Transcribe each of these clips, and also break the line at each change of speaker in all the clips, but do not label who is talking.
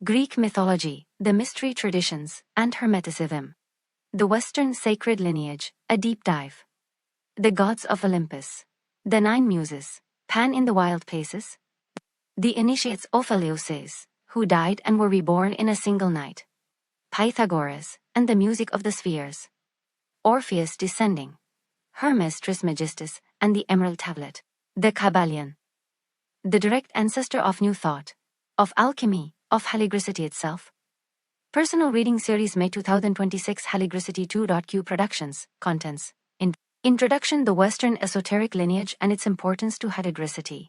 Greek mythology, the mystery traditions, and Hermeticism. The Western sacred lineage, a deep dive. The gods of Olympus. The Nine Muses, Pan in the wild places. The initiates of Eleusis, who died and were reborn in a single night. Pythagoras, and the music of the spheres. Orpheus descending. Hermes Trismegistus, and the emerald tablet. The Kybalion. The direct ancestor of new thought, of alchemy, of Haligricity itself. Personal reading series May 2026 Haligricity 2.Q Productions. Contents. Introduction: the Western esoteric lineage and its importance to Haligricity.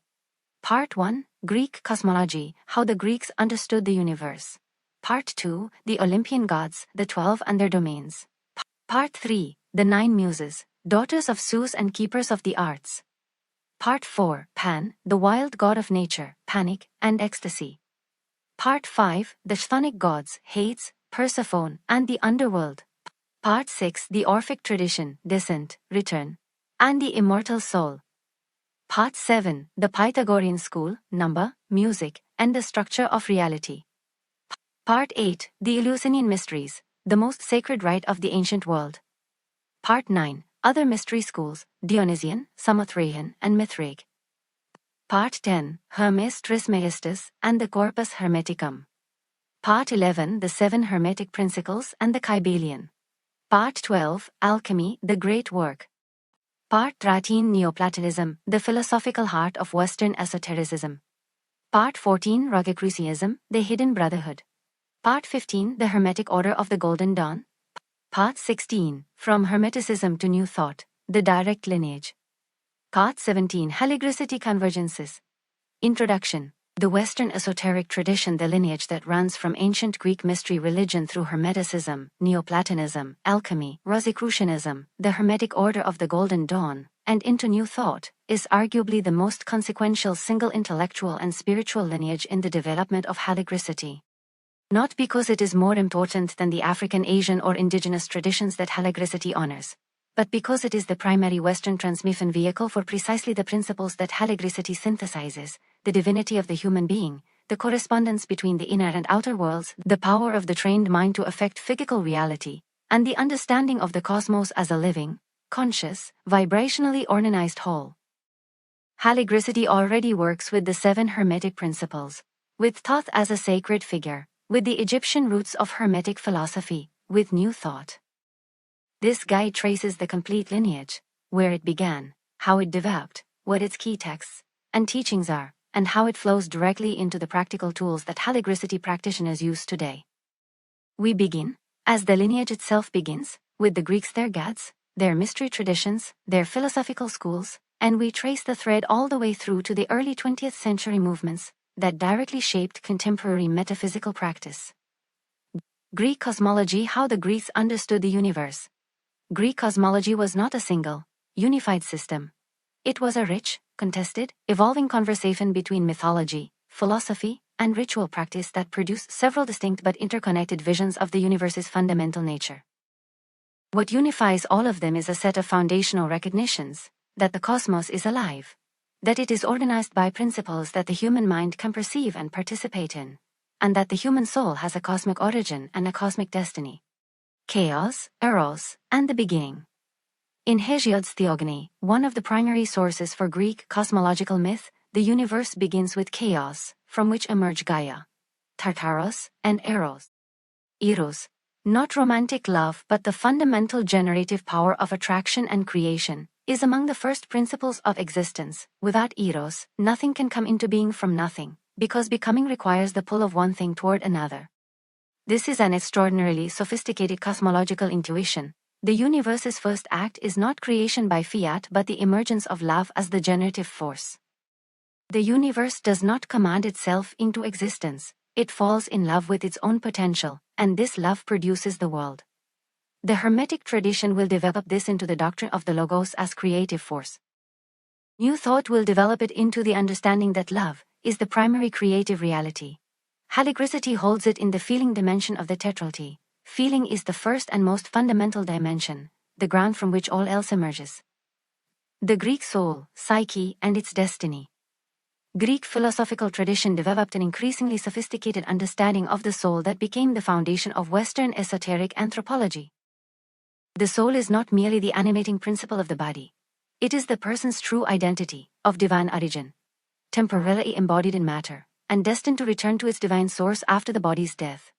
Part 1, Greek cosmology, how the Greeks understood the universe. Part 2, the Olympian gods, the 12 and their domains. Part 3, the Nine Muses, daughters of Zeus and keepers of the arts. Part 4, Pan, the wild god of nature, panic, and ecstasy. Part 5, the chthonic gods, Hades, Persephone, and the underworld. Part 6, the Orphic tradition, descent, return, and the immortal soul. Part 7, the Pythagorean school, number, music, and the structure of reality. Part 8, the Eleusinian mysteries, the most sacred rite of the ancient world. Part 9, other mystery schools, Dionysian, Samothracian, and Mithric. Part 10, Hermes Trismegistus and the Corpus Hermeticum. Part 11, the 7 Hermetic Principles and the Kybalion. Part 12, Alchemy, the Great Work. Part 13, Neoplatonism, the philosophical heart of Western esotericism. Part 14, Rosicrucianism, the hidden brotherhood. Part 15, the Hermetic Order of the Golden Dawn. Part 16, From Hermeticism to New Thought, the direct lineage. Part 17, Haligricity convergences. Introduction: the Western esoteric tradition, the lineage that runs from ancient Greek mystery religion through Hermeticism, Neoplatonism, alchemy, Rosicrucianism, the Hermetic Order of the Golden Dawn, and into New Thought, is arguably the most consequential single intellectual and spiritual lineage in the development of Haligricity. Not because it is more important than the African, Asian, or indigenous traditions that Haligricity honors, but because it is the primary Western transmission vehicle for precisely the principles that Haligricity synthesizes: the divinity of the human being, the correspondence between the inner and outer worlds, the power of the trained mind to affect physical reality, and the understanding of the cosmos as a living, conscious, vibrationally organized whole. Haligricity already works with the 7 Hermetic principles, with Thoth as a sacred figure, with the Egyptian roots of Hermetic philosophy, with New Thought. This guide traces the complete lineage, where it began, how it developed, what its key texts and teachings are, and how it flows directly into the practical tools that Haligricity practitioners use today. We begin, as the lineage itself begins, with the Greeks, their gods, their mystery traditions, their philosophical schools, and we trace the thread all the way through to the early 20th century movements that directly shaped contemporary metaphysical practice. Greek cosmology, how the Greeks understood the universe. Greek cosmology was not a single, unified system. It was a rich, contested, evolving conversation between mythology, philosophy, and ritual practice that produced several distinct but interconnected visions of the universe's fundamental nature. What unifies all of them is a set of foundational recognitions: that the cosmos is alive, that it is organized by principles that the human mind can perceive and participate in, and that the human soul has a cosmic origin and a cosmic destiny. Chaos, Eros, and the beginning. In Hesiod's Theogony, one of the primary sources for Greek cosmological myth, the universe begins with chaos, from which emerge Gaia, Tartaros, and Eros. Eros, not romantic love but the fundamental generative power of attraction and creation, is among the first principles of existence. Without Eros, nothing can come into being from nothing, because becoming requires the pull of one thing toward another. This is an extraordinarily sophisticated cosmological intuition. The universe's first act is not creation by fiat but the emergence of love as the generative force. The universe does not command itself into existence, it falls in love with its own potential, and this love produces the world. The Hermetic tradition will develop this into the doctrine of the Logos as creative force. New Thought will develop it into the understanding that love is the primary creative reality. Haligricity holds it in the feeling dimension of the tetrality. Feeling is the first and most fundamental dimension, the ground from which all else emerges. The Greek soul, psyche, and its destiny. Greek philosophical tradition developed an increasingly sophisticated understanding of the soul that became the foundation of Western esoteric anthropology. The soul is not merely the animating principle of the body. It is the person's true identity, of divine origin, temporarily embodied in matter, and destined to return to its divine source after the body's death.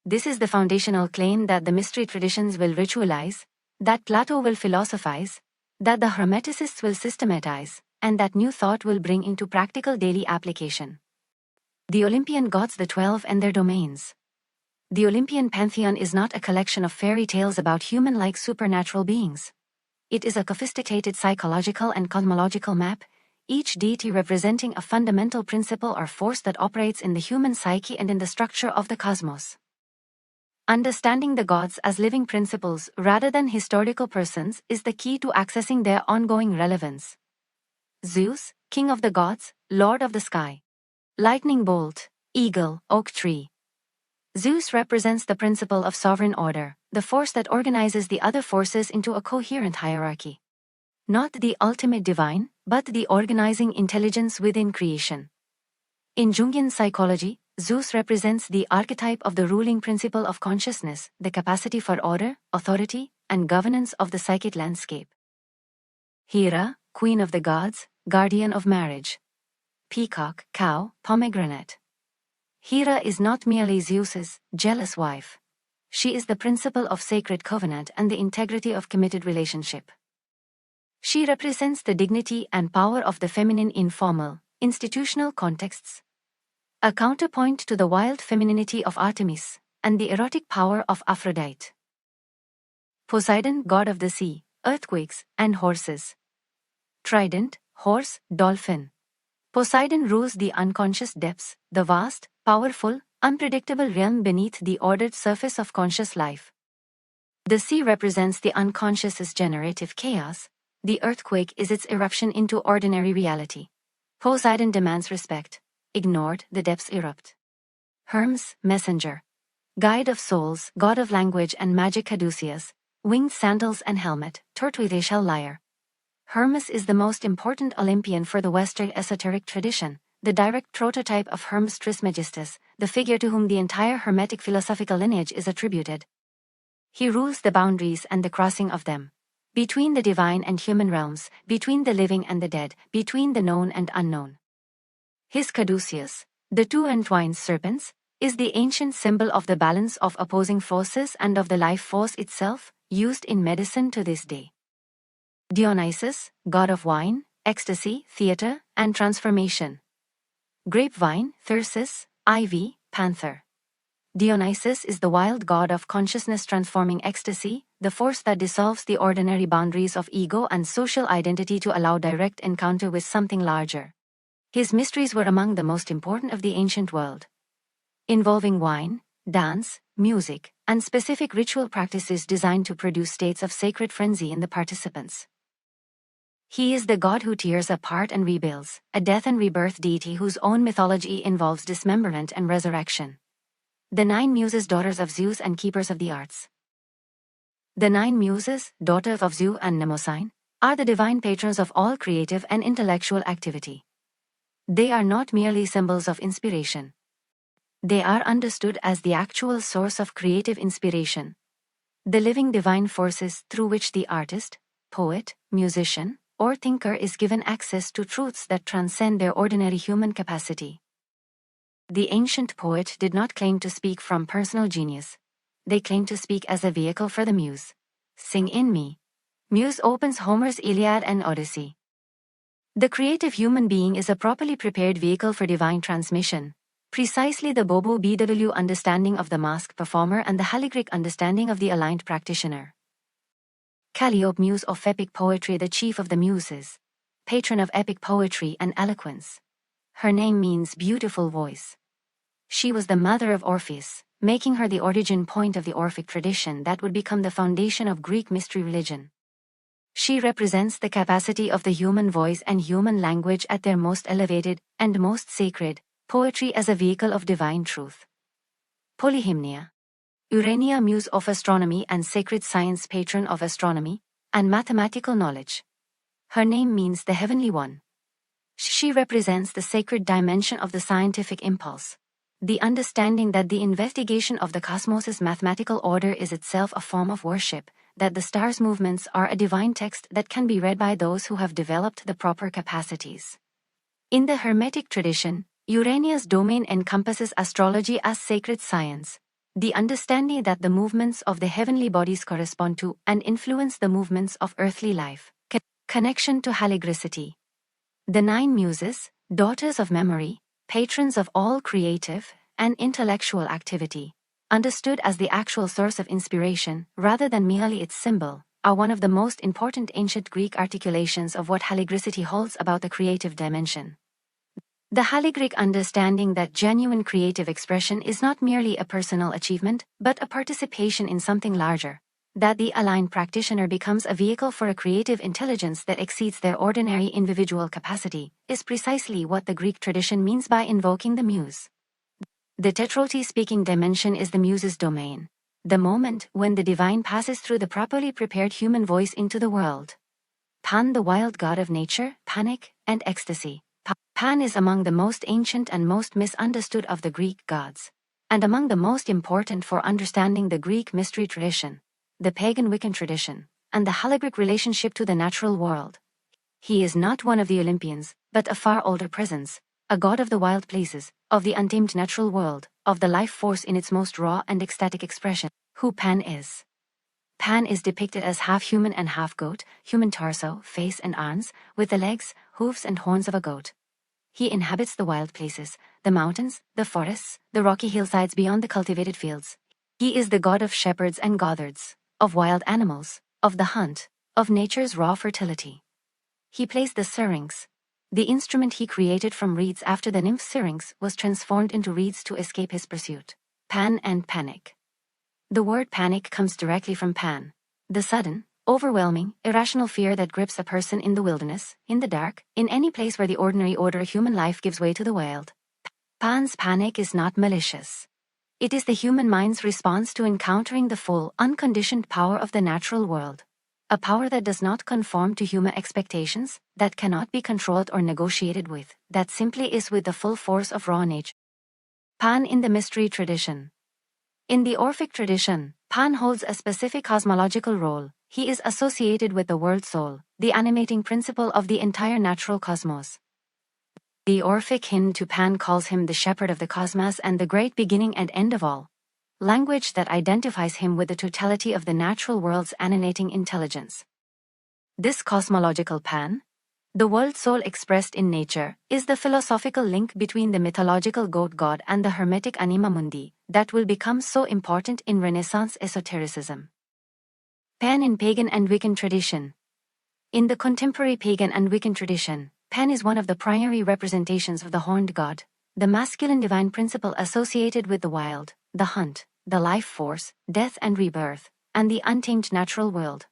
This is the foundational claim that the mystery traditions will ritualize, that Plato will philosophize, that the Hermeticists will systematize, and that new thought will bring into practical daily application. The Olympian gods, the 12 and their domains. The Olympian pantheon is not a collection of fairy tales about human-like supernatural beings. It is a sophisticated psychological and cosmological map, each deity representing a fundamental principle or force that operates in the human psyche and in the structure of the cosmos. Understanding the gods as living principles rather than historical persons is the key to accessing their ongoing relevance. Zeus, king of the gods, lord of the sky. Lightning bolt, eagle, oak tree. Zeus represents the principle of sovereign order, the force that organizes the other forces into a coherent hierarchy. Not the ultimate divine, but the organizing intelligence within creation. In Jungian psychology, Zeus represents the archetype of the ruling principle of consciousness, the capacity for order, authority, and governance of the psychic landscape. Hera, queen of the gods, guardian of marriage. Peacock, cow, pomegranate. Hera is not merely Zeus's jealous wife. She is the principle of sacred covenant and the integrity of committed relationship. She represents the dignity and power of the feminine in formal, institutional contexts. A counterpoint to the wild femininity of Artemis and the erotic power of Aphrodite. Poseidon, god of the sea, earthquakes, and horses. Trident, horse, dolphin. Poseidon rules the unconscious depths, the vast, powerful, unpredictable realm beneath the ordered surface of conscious life. The sea represents the unconscious's generative chaos. The earthquake is its eruption into ordinary reality. Poseidon demands respect. Ignored, the depths erupt. Hermes, messenger. Guide of souls, god of language and magic. Odysseus, winged sandals and helmet, tortoiseshell lyre. Hermes is the most important Olympian for the Western esoteric tradition, the direct prototype of Hermes Trismegistus, the figure to whom the entire Hermetic philosophical lineage is attributed. He rules the boundaries and the crossing of them. Between the divine and human realms, between the living and the dead, between the known and unknown. His caduceus, the two entwined serpents, is the ancient symbol of the balance of opposing forces and of the life force itself, used in medicine to this day. Dionysus, god of wine, ecstasy, theater, and transformation. Grapevine, thyrsus, ivy, panther. Dionysus is the wild god of consciousness transforming ecstasy, the force that dissolves the ordinary boundaries of ego and social identity to allow direct encounter with something larger. His mysteries were among the most important of the ancient world, involving wine, dance, music, and specific ritual practices designed to produce states of sacred frenzy in the participants. He is the god who tears apart and rebuilds, a death and rebirth deity whose own mythology involves dismemberment and resurrection. The Nine Muses, daughters of Zeus and keepers of the arts. The Nine Muses, daughters of Zeus and Mnemosyne, are the divine patrons of all creative and intellectual activity. They are not merely symbols of inspiration. They are understood as the actual source of creative inspiration, the living divine forces through which the artist, poet, musician, or thinker is given access to truths that transcend their ordinary human capacity. The ancient poet did not claim to speak from personal genius. They claimed to speak as a vehicle for the muse. Sing in me. Muse opens Homer's Iliad and Odyssey. The creative human being is a properly prepared vehicle for divine transmission. Precisely the Bobo BW understanding of the masked performer and the Haligricity understanding of the aligned practitioner. Calliope, muse of epic poetry, the chief of the muses, patron of epic poetry and eloquence. Her name means beautiful voice. She was the mother of Orpheus, making her the origin point of the Orphic tradition that would become the foundation of Greek mystery religion. She represents the capacity of the human voice and human language at their most elevated and most sacred, poetry as a vehicle of divine truth. Polyhymnia. Urania, muse of astronomy and sacred science, patron of astronomy and mathematical knowledge. Her name means the heavenly one. She represents the sacred dimension of the scientific impulse. The understanding that the investigation of the cosmos' mathematical order is itself a form of worship, that the stars' movements are a divine text that can be read by those who have developed the proper capacities. In the Hermetic tradition, Urania's domain encompasses astrology as sacred science, the understanding that the movements of the heavenly bodies correspond to and influence the movements of earthly life. Connection to Haligricity. The Nine Muses, daughters of memory, patrons of all creative and intellectual activity, understood as the actual source of inspiration rather than merely its symbol, are one of the most important ancient Greek articulations of what Haligricity holds about the creative dimension. The Haligric understanding that genuine creative expression is not merely a personal achievement, but a participation in something larger, that the aligned practitioner becomes a vehicle for a creative intelligence that exceeds their ordinary individual capacity, is precisely what the Greek tradition means by invoking the muse. The tetroti-speaking dimension is the muse's domain, the moment when the divine passes through the properly prepared human voice into the world. Pan, the wild god of nature, panic, and ecstasy. Pan is among the most ancient and most misunderstood of the Greek gods, and among the most important for understanding the Greek mystery tradition, the pagan Wiccan tradition, and the Haligricity relationship to the natural world. He is not one of the Olympians, but a far older presence, a god of the wild places, of the untamed natural world, of the life force in its most raw and ecstatic expression. Who Pan is. Pan is depicted as half human and half goat, human torso, face and arms, with the legs, hooves and horns of a goat. He inhabits the wild places, the mountains, the forests, the rocky hillsides beyond the cultivated fields. He is the god of shepherds and gothards, of wild animals, of the hunt, of nature's raw fertility. He plays the syrinx, the instrument he created from reeds after the nymph syrinx was transformed into reeds to escape his pursuit. Pan and panic. The word panic comes directly from Pan, the sudden, overwhelming, irrational fear that grips a person in the wilderness, in the dark, in any place where the ordinary order of human life gives way to the wild. Pan's panic is not malicious. It is the human mind's response to encountering the full, unconditioned power of the natural world. A power that does not conform to human expectations, that cannot be controlled or negotiated with, that simply is with the full force of raw nature. Pan in the mystery tradition. In the Orphic tradition, Pan holds a specific cosmological role. He is associated with the world soul, the animating principle of the entire natural cosmos. The Orphic hymn to Pan calls him the shepherd of the cosmos and the great beginning and end of all, language that identifies him with the totality of the natural world's animating intelligence. This cosmological Pan, the world soul expressed in nature, is the philosophical link between the mythological goat god and the Hermetic anima mundi that will become so important in Renaissance esotericism. Pan in pagan and Wiccan tradition. In the contemporary pagan and Wiccan tradition, Pan is one of the primary representations of the horned god, the masculine divine principle associated with the wild, the hunt, the life force, death and rebirth, and the untamed natural world.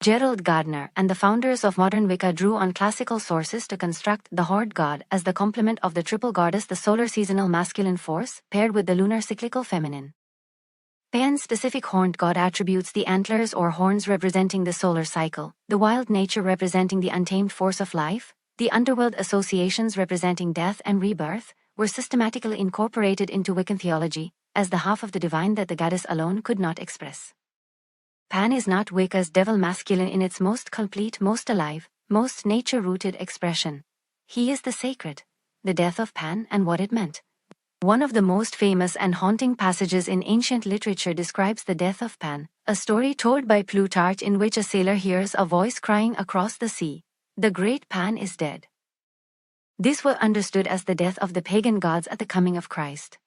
Gerald Gardner and the founders of modern Wicca drew on classical sources to construct the horned god as the complement of the triple goddess, the solar seasonal masculine force, paired with the lunar cyclical feminine. Pan's specific horned god attributes, the antlers or horns representing the solar cycle, the wild nature representing the untamed force of life, the underworld associations representing death and rebirth, were systematically incorporated into Wiccan theology, as the half of the divine that the goddess alone could not express. Pan is not Wicca's devil masculine in its most complete, most alive, most nature-rooted expression. He is the sacred, the death of Pan and what it meant. One of the most famous and haunting passages in ancient literature describes the death of Pan, a story told by Plutarch in which a sailor hears a voice crying across the sea, "The great Pan is dead." This was understood as the death of the pagan gods at the coming of Christ.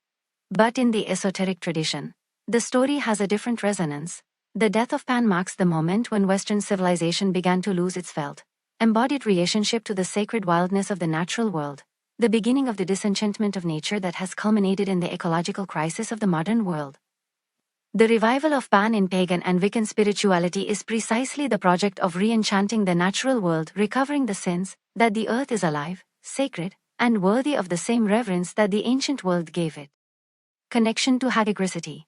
But in the esoteric tradition, the story has a different resonance. The death of Pan marks the moment when Western civilization began to lose its felt, embodied relationship to the sacred wildness of the natural world, the beginning of the disenchantment of nature that has culminated in the ecological crisis of the modern world. The revival of Pan in pagan and Wiccan spirituality is precisely the project of re-enchanting the natural world, recovering the sense that the earth is alive, sacred, and worthy of the same reverence that the ancient world gave it. Connection to Haligricity.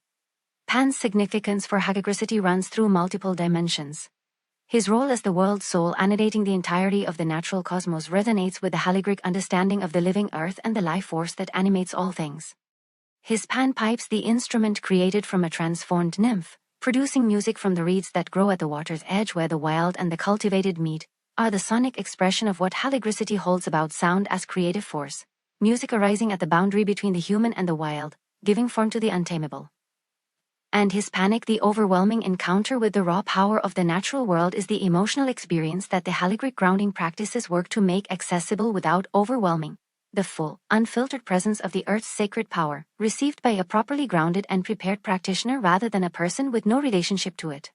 Pan's significance for Haligricity runs through multiple dimensions. His role as the world's soul annidating the entirety of the natural cosmos resonates with the Haligricity understanding of the living earth and the life force that animates all things. His panpipes, the instrument created from a transformed nymph, producing music from the reeds that grow at the water's edge where the wild and the cultivated meet, are the sonic expression of what Haligricity holds about sound as creative force, music arising at the boundary between the human and the wild, giving form to the untamable. And his panic, the overwhelming encounter with the raw power of the natural world, is the emotional experience that the Haligricity grounding practices work to make accessible without overwhelming, the full, unfiltered presence of the earth's sacred power, received by a properly grounded and prepared practitioner rather than a person with no relationship to it.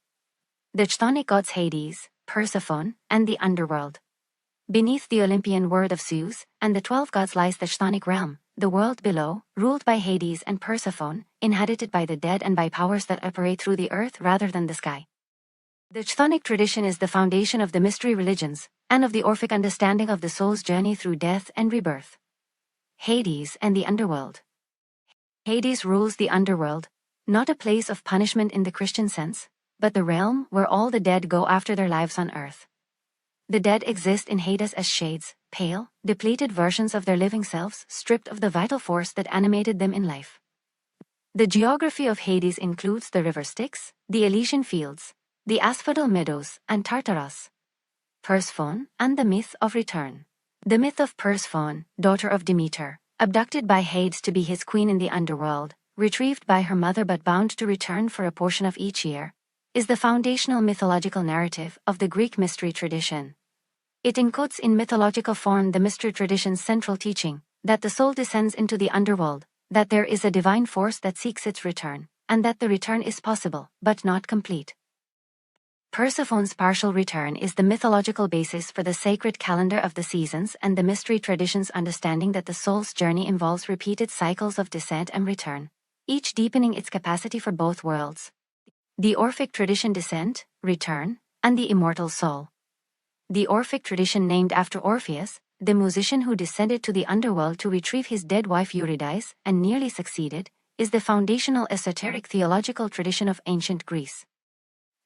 The chthonic gods Hades, Persephone, and the underworld. Beneath the Olympian world of Zeus and the 12 gods lies the chthonic realm, the world below, ruled by Hades and Persephone, inhabited by the dead and by powers that operate through the earth rather than the sky. The chthonic tradition is the foundation of the mystery religions, and of the Orphic understanding of the soul's journey through death and rebirth. Hades and the underworld. Hades rules the underworld, not a place of punishment in the Christian sense, but the realm where all the dead go after their lives on earth. The dead exist in Hades as shades, pale, depleted versions of their living selves, stripped of the vital force that animated them in life. The geography of Hades includes the river Styx, the Elysian fields, the asphodel meadows, and Tartarus. Persephone, and the myth of return. The myth of Persephone, daughter of Demeter, abducted by Hades to be his queen in the underworld, retrieved by her mother but bound to return for a portion of each year, is the foundational mythological narrative of the Greek mystery tradition. It encodes in mythological form the mystery tradition's central teaching, that the soul descends into the underworld, that there is a divine force that seeks its return, and that the return is possible, but not complete. Persephone's partial return is the mythological basis for the sacred calendar of the seasons and the mystery tradition's understanding that the soul's journey involves repeated cycles of descent and return, each deepening its capacity for both worlds. The Orphic tradition descent, return, and the immortal soul. The Orphic tradition named after Orpheus, the musician who descended to the underworld to retrieve his dead wife Eurydice and nearly succeeded, is the foundational esoteric theological tradition of ancient Greece.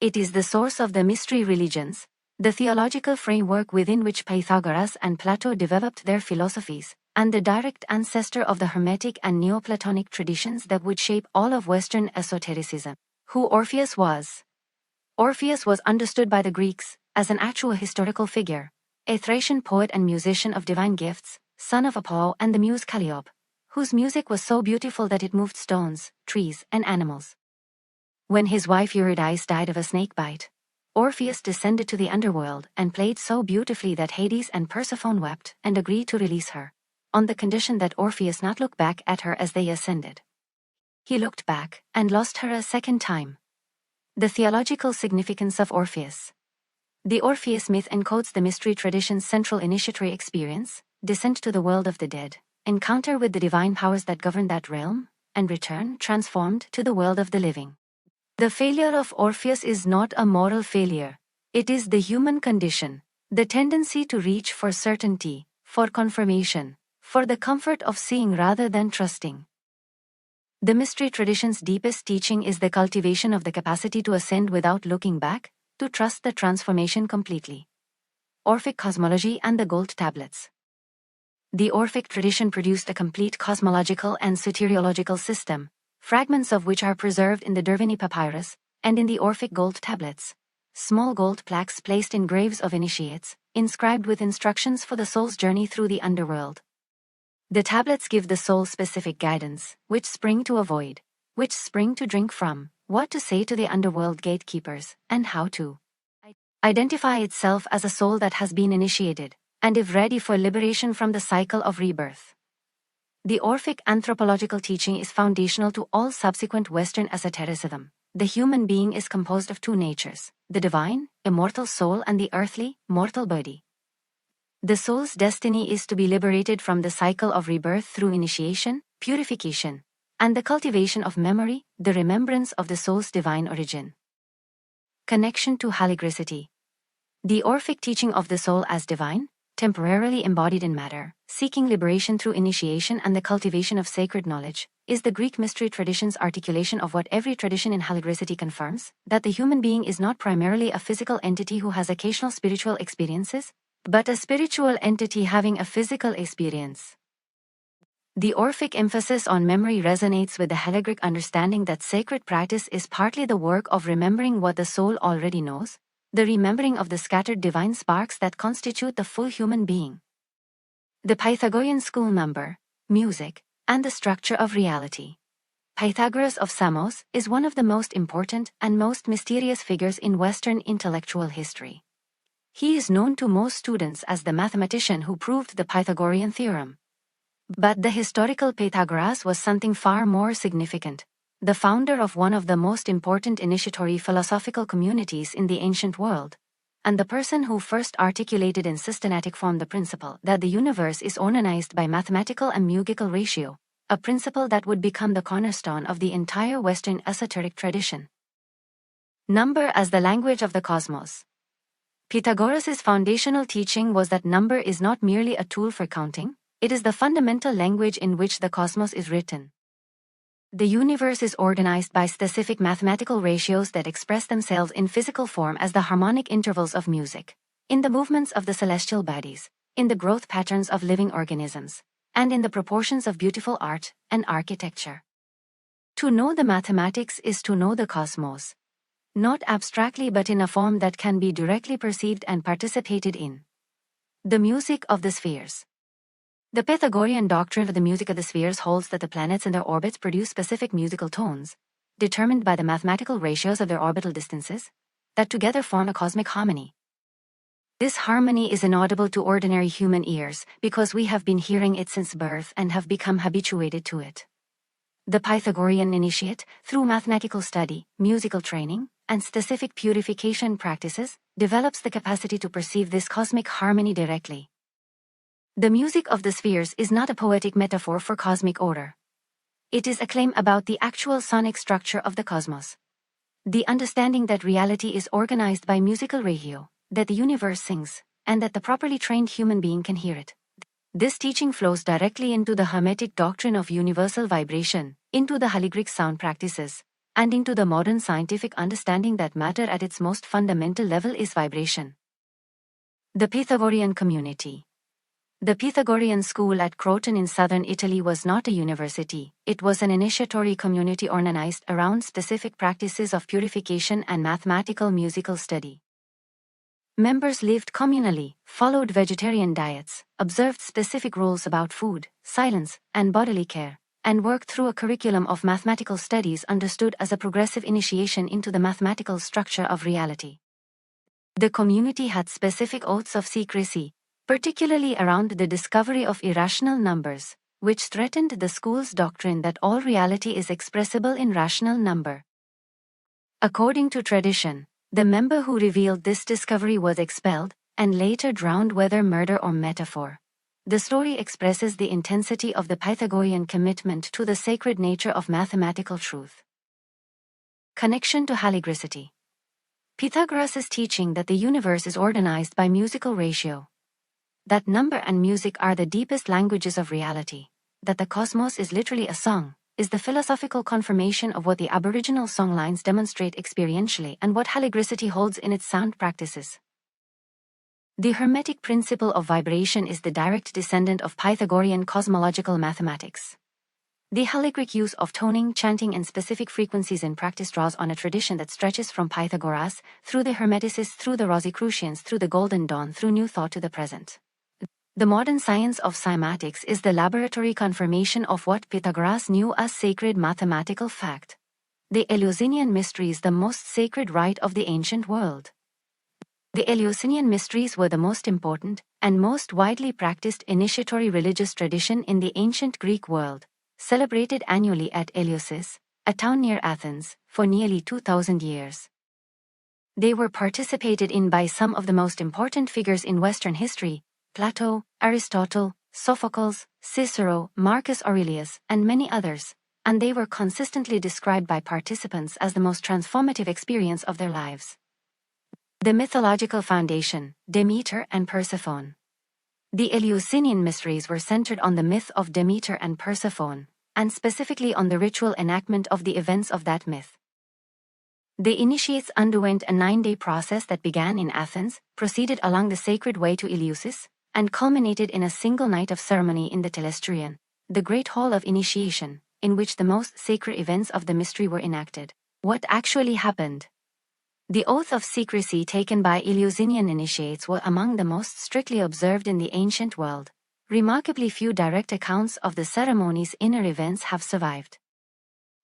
It is the source of the mystery religions, the theological framework within which Pythagoras and Plato developed their philosophies, and the direct ancestor of the Hermetic and Neoplatonic traditions that would shape all of Western esotericism. Who Orpheus was. Orpheus was understood by the Greeks as an actual historical figure, a Thracian poet and musician of divine gifts, son of Apollo and the muse Calliope, whose music was so beautiful that it moved stones, trees, and animals. When his wife Eurydice died of a snake bite, Orpheus descended to the underworld and played so beautifully that Hades and Persephone wept and agreed to release her, on the condition that Orpheus not look back at her as they ascended. He looked back and lost her a second time. The theological significance of Orpheus. The Orpheus myth encodes the mystery tradition's central initiatory experience, descent to the world of the dead, encounter with the divine powers that govern that realm, and return transformed to the world of the living. The failure of Orpheus is not a moral failure. It is the human condition, the tendency to reach for certainty, for confirmation, for the comfort of seeing rather than trusting. The mystery tradition's deepest teaching is the cultivation of the capacity to ascend without looking back, to trust the transformation completely. Orphic cosmology and the gold tablets. The Orphic tradition produced a complete cosmological and soteriological system, fragments of which are preserved in the Derveni papyrus and in the Orphic gold tablets, small gold plaques placed in graves of initiates, inscribed with instructions for the soul's journey through the underworld. The tablets give the soul specific guidance, which spring to avoid, which spring to drink from, what to say to the underworld gatekeepers, and how to identify itself as a soul that has been initiated, and if ready for liberation from the cycle of rebirth. The Orphic anthropological teaching is foundational to all subsequent Western esotericism. The human being is composed of two natures, the divine, immortal soul and the earthly, mortal body. The soul's destiny is to be liberated from the cycle of rebirth through initiation, purification, and the cultivation of memory, the remembrance of the soul's divine origin. Connection to Haligricity. The Orphic teaching of the soul as divine, temporarily embodied in matter, seeking liberation through initiation and the cultivation of sacred knowledge, is the Greek mystery tradition's articulation of what every tradition in Haligricity confirms, that the human being is not primarily a physical entity who has occasional spiritual experiences, but a spiritual entity having a physical experience. The Orphic emphasis on memory resonates with the Haligrich understanding that sacred practice is partly the work of remembering what the soul already knows, the remembering of the scattered divine sparks that constitute the full human being. The Pythagorean school number, music, and the structure of reality. Pythagoras of Samos is one of the most important and most mysterious figures in Western intellectual history. He is known to most students as the mathematician who proved the Pythagorean theorem. But the historical Pythagoras was something far more significant, the founder of one of the most important initiatory philosophical communities in the ancient world, and the person who first articulated in systematic form the principle that the universe is organized by mathematical and musical ratio, a principle that would become the cornerstone of the entire Western esoteric tradition. Number as the language of the cosmos. Pythagoras' foundational teaching was that number is not merely a tool for counting, it is the fundamental language in which the cosmos is written. The universe is organized by specific mathematical ratios that express themselves in physical form as the harmonic intervals of music, in the movements of the celestial bodies, in the growth patterns of living organisms, and in the proportions of beautiful art and architecture. To know the mathematics is to know the cosmos, not abstractly but in a form that can be directly perceived and participated in. The music of the spheres. The Pythagorean doctrine of the music of the spheres holds that the planets and their orbits produce specific musical tones, determined by the mathematical ratios of their orbital distances, that together form a cosmic harmony. This harmony is inaudible to ordinary human ears because we have been hearing it since birth and have become habituated to it. The Pythagorean initiate, through mathematical study, musical training, and specific purification practices, develops the capacity to perceive this cosmic harmony directly. The music of the spheres is not a poetic metaphor for cosmic order. It is a claim about the actual sonic structure of the cosmos. The understanding that reality is organized by musical ratio, that the universe sings, and that the properly trained human being can hear it. This teaching flows directly into the Hermetic doctrine of universal vibration, into the Haligrich sound practices, and into the modern scientific understanding that matter at its most fundamental level is vibration. The Pythagorean community. The Pythagorean school at Croton in southern Italy was not a university, it was an initiatory community organized around specific practices of purification and mathematical musical study. Members lived communally, followed vegetarian diets, observed specific rules about food, silence, and bodily care, and worked through a curriculum of mathematical studies understood as a progressive initiation into the mathematical structure of reality. The community had specific oaths of secrecy, particularly around the discovery of irrational numbers, which threatened the school's doctrine that all reality is expressible in rational number. According to tradition, the member who revealed this discovery was expelled, and later drowned, whether murder or metaphor. The story expresses the intensity of the Pythagorean commitment to the sacred nature of mathematical truth. Connection to Haligricity. Pythagoras' teaching that the universe is organized by musical ratio, that number and music are the deepest languages of reality, that the cosmos is literally a song, is the philosophical confirmation of what the Aboriginal songlines demonstrate experientially and what Haligricity holds in its sound practices. The Hermetic principle of vibration is the direct descendant of Pythagorean cosmological mathematics. The Haligrich use of toning, chanting, and specific frequencies in practice draws on a tradition that stretches from Pythagoras, through the Hermeticists, through the Rosicrucians, through the Golden Dawn, through New Thought to the present. The modern science of cymatics is the laboratory confirmation of what Pythagoras knew as sacred mathematical fact. The Eleusinian mysteries, the most sacred rite of the ancient world. The Eleusinian mysteries were the most important and most widely practiced initiatory religious tradition in the ancient Greek world, celebrated annually at Eleusis, a town near Athens, for nearly 2,000 years. They were participated in by some of the most important figures in Western history: Plato, Aristotle, Sophocles, Cicero, Marcus Aurelius, and many others, and they were consistently described by participants as the most transformative experience of their lives. The mythological foundation, Demeter and Persephone. The Eleusinian mysteries were centered on the myth of Demeter and Persephone, and specifically on the ritual enactment of the events of that myth. The initiates underwent a 9-day process that began in Athens, proceeded along the sacred way to Eleusis, and culminated in a single night of ceremony in the Telestrion, the great hall of initiation, in which the most sacred events of the mystery were enacted. What actually happened? The oath of secrecy taken by Eleusinian initiates were among the most strictly observed in the ancient world. Remarkably few direct accounts of the ceremony's inner events have survived.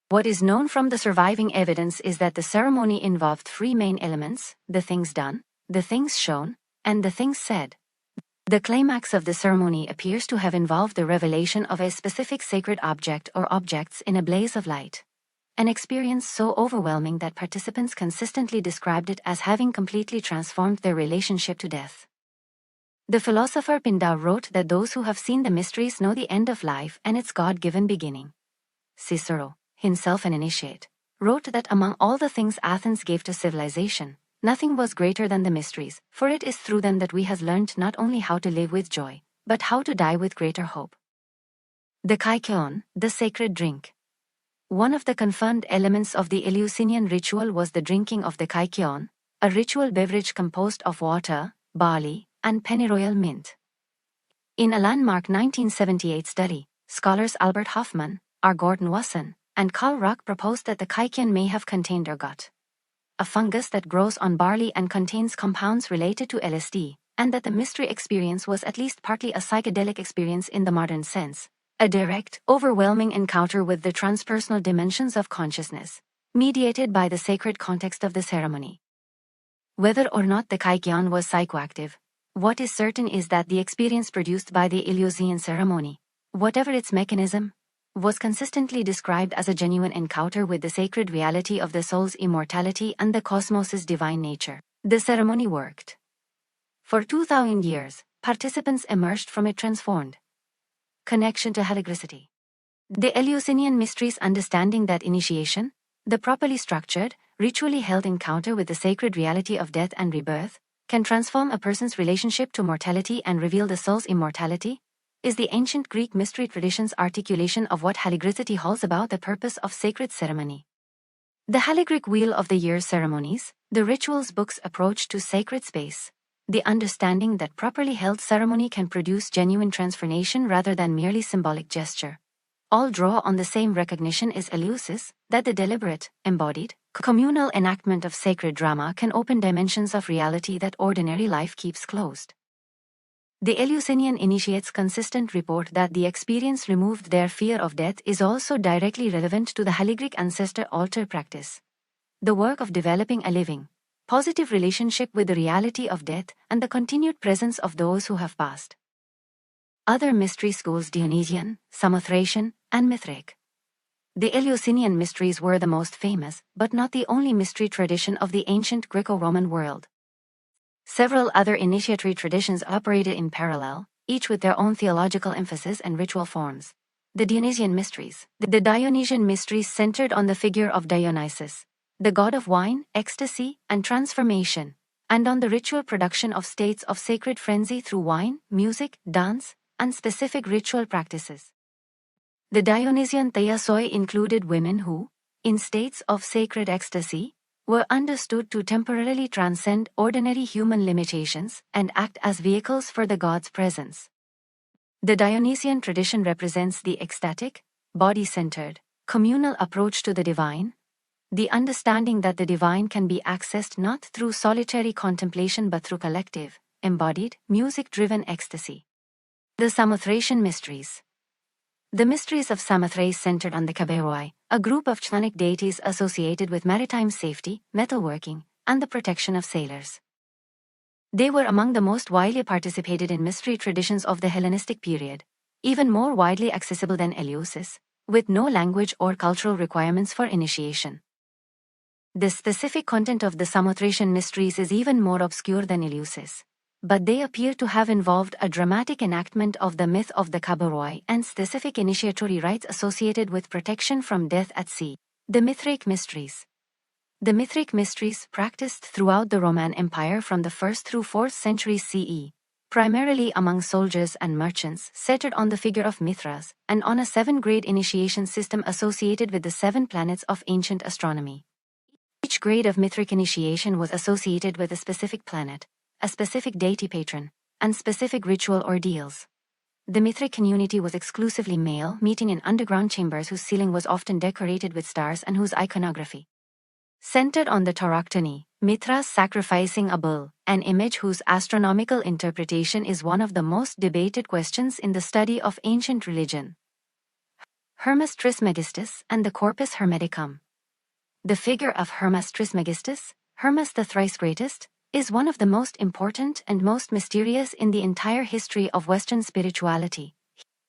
What is known from the surviving evidence is that the ceremony involved 3 main elements: the things done, the things shown, and the things said. The climax of the ceremony appears to have involved the revelation of a specific sacred object or objects in a blaze of light. An experience so overwhelming that participants consistently described it as having completely transformed their relationship to death. The philosopher Pindar wrote that those who have seen the mysteries know the end of life and its God-given beginning. Cicero, himself an initiate, wrote that among all the things Athens gave to civilization, nothing was greater than the mysteries, for it is through them that we have learned not only how to live with joy, but how to die with greater hope. The Kybalion, the sacred drink. One of the confirmed elements of the Eleusinian ritual was the drinking of the Kybalion, a ritual beverage composed of water, barley, and pennyroyal mint. In a landmark 1978 study, scholars Albert Hoffman, R. Gordon Wasson, and Carl Ruck proposed that the Kybalion may have contained ergot, a fungus that grows on barley and contains compounds related to LSD, and that the mystery experience was at least partly a psychedelic experience in the modern sense, a direct, overwhelming encounter with the transpersonal dimensions of consciousness, mediated by the sacred context of the ceremony. Whether or not the Kybalion was psychoactive, what is certain is that the experience produced by the Eleusinian ceremony, whatever its mechanism, was consistently described as a genuine encounter with the sacred reality of the soul's immortality and the cosmos's divine nature. The ceremony worked. For 2,000 years, participants emerged from it transformed. Connection to Haligricity. The Eleusinian mysteries understanding that initiation, the properly structured, ritually held encounter with the sacred reality of death and rebirth, can transform a person's relationship to mortality and reveal the soul's immortality, is the ancient Greek mystery tradition's articulation of what Haligricity holds about the purpose of sacred ceremony. The Haligric Wheel of the Year ceremonies, the rituals book's approach to sacred space, the understanding that properly held ceremony can produce genuine transformation rather than merely symbolic gesture, all draw on the same recognition as Eleusis, that the deliberate, embodied, communal enactment of sacred drama can open dimensions of reality that ordinary life keeps closed. The Eleusinian initiates' consistent report that the experience removed their fear of death is also directly relevant to the Haligric ancestor altar practice, the work of developing a living, positive relationship with the reality of death and the continued presence of those who have passed. Other mystery schools: Dionysian, Samothracian, and Mithric. The Eleusinian mysteries were the most famous, but not the only mystery tradition of the ancient Greco-Roman world. Several other initiatory traditions operated in parallel, each with their own theological emphasis and ritual forms. The Dionysian mysteries. The Dionysian mysteries centered on the figure of Dionysus, the god of wine, ecstasy, and transformation, and on the ritual production of states of sacred frenzy through wine, music, dance, and specific ritual practices. The Dionysian Theasoi included women who, in states of sacred ecstasy, were understood to temporarily transcend ordinary human limitations and act as vehicles for the god's presence. The Dionysian tradition represents the ecstatic, body-centered, communal approach to the divine, the understanding that the divine can be accessed not through solitary contemplation but through collective, embodied, music-driven ecstasy. The Samothracian mysteries. The mysteries of Samothrace centered on the Kybalion, a group of Chelonic deities associated with maritime safety, metalworking, and the protection of sailors. They were among the most widely participated in mystery traditions of the Hellenistic period, even more widely accessible than Eleusis, with no language or cultural requirements for initiation. The specific content of the Samothracian mysteries is even more obscure than Eleusis, but they appear to have involved a dramatic enactment of the myth of the Kybalion and specific initiatory rites associated with protection from death at sea. The Mithric mysteries. The Mithric mysteries, practiced throughout the Roman Empire from the 1st through 4th centuries CE, primarily among soldiers and merchants, centered on the figure of Mithras, and on a 7-grade initiation system associated with the 7 planets of ancient astronomy. Each grade of Mithric initiation was associated with a specific planet, a specific deity patron, and specific ritual ordeals. The Mithric community was exclusively male, meeting in underground chambers whose ceiling was often decorated with stars and whose iconography centered on the tauroctony, Mithras sacrificing a bull, an image whose astronomical interpretation is one of the most debated questions in the study of ancient religion. Hermes Trismegistus and the Corpus Hermeticum. The figure of Hermes Trismegistus, Hermes the thrice greatest, is one of the most important and most mysterious in the entire history of Western spirituality.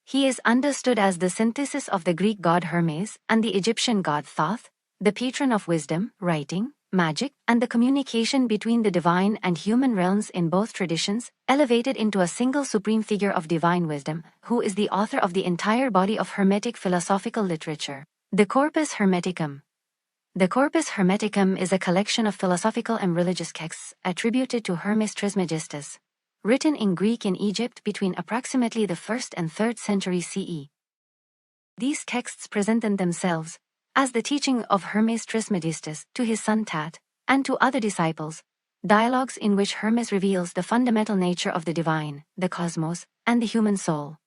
He is understood as the synthesis of the Greek god Hermes and the Egyptian god Thoth, the patron of wisdom, writing, magic, and the communication between the divine and human realms in both traditions, elevated into a single supreme figure of divine wisdom, who is the author of the entire body of Hermetic philosophical literature, the Corpus Hermeticum. The Corpus Hermeticum is a collection of philosophical and religious texts attributed to Hermes Trismegistus, written in Greek in Egypt between approximately the 1st and 3rd century CE. These texts presented themselves as the teaching of Hermes Trismegistus to his son Tat, and to other disciples, dialogues in which Hermes reveals the fundamental nature of the divine, the cosmos, and the human soul.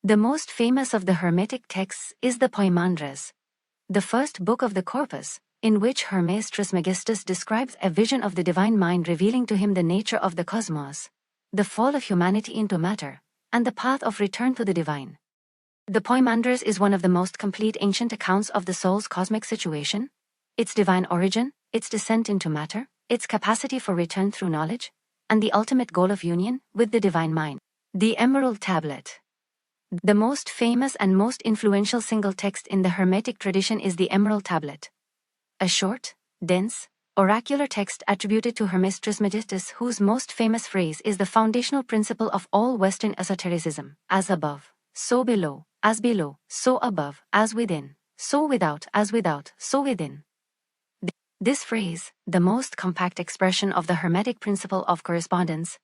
The most famous of the Hermetic texts is the Poimandres, the first book of the Corpus, in which Hermes Trismegistus describes a vision of the divine mind revealing to him the nature of the cosmos, the fall of humanity into matter, and the path of return to the divine. The Poimandres is one of the most complete ancient accounts of the soul's cosmic situation, its divine origin, its descent into matter, its capacity for return through knowledge, and the ultimate goal of union with the divine mind. The Emerald Tablet. The most famous and most influential single text in the Hermetic tradition is the Emerald Tablet, a short, dense, oracular text attributed to Hermes Trismegistus, whose most famous phrase is the foundational principle of all Western esotericism: as above, so below, as below, so above, as within, so without, as without, so within. This phrase, the most compact expression of the Hermetic principle of correspondence,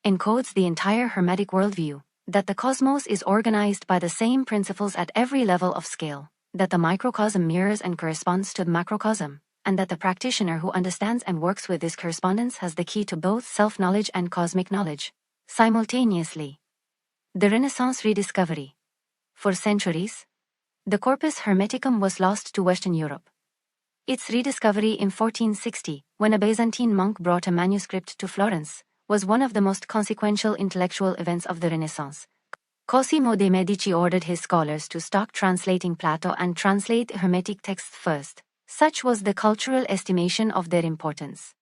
encodes the entire Hermetic worldview, that the cosmos is organized by the same principles at every level of scale, that the microcosm mirrors and corresponds to the macrocosm, and that the practitioner who understands and works with this correspondence has the key to both self-knowledge and cosmic knowledge, simultaneously. The Renaissance rediscovery. For centuries, the Corpus Hermeticum was lost to Western Europe. Its rediscovery in 1460, when a Byzantine monk brought a manuscript to Florence, was one of the most consequential intellectual events of the Renaissance. Cosimo de' Medici ordered his scholars to stop translating Plato and translate Hermetic texts first. Such was the cultural estimation of their importance.